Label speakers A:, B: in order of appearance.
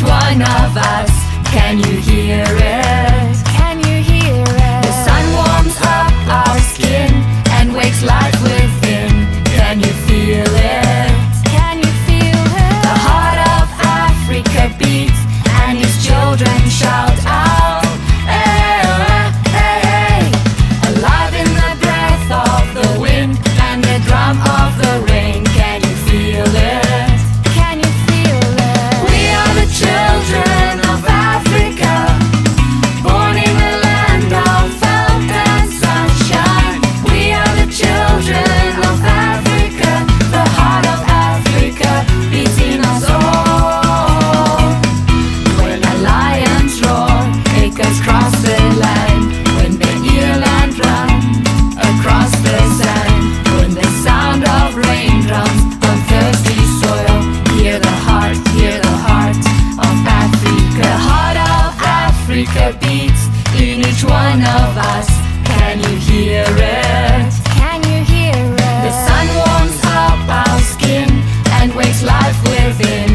A: one of us. Can you hear it?
B: Can you hear it?
A: The sun warms up our skin and wakes life within. Can you feel it?
B: Can you feel it?
A: The heart of Africa beats and its children shout out. Hey, hey, hey. Alive in the breath of the wind and the drum of the rain. Can you feel it?
B: Can you feel it?
A: We are the children of Africa, born in a land of felt and sunshine. We are the children of Africa, the heart of Africa beats in us all. When the lions roar, acres cross the land. When the eland run across the sand. When the sound of raindrops on thirsty soil. Hear the heart of Africa. The heart of Africa beats in each one of us. Can you hear it?
B: Can you hear it?
A: The sun warms up our skin and wakes life within.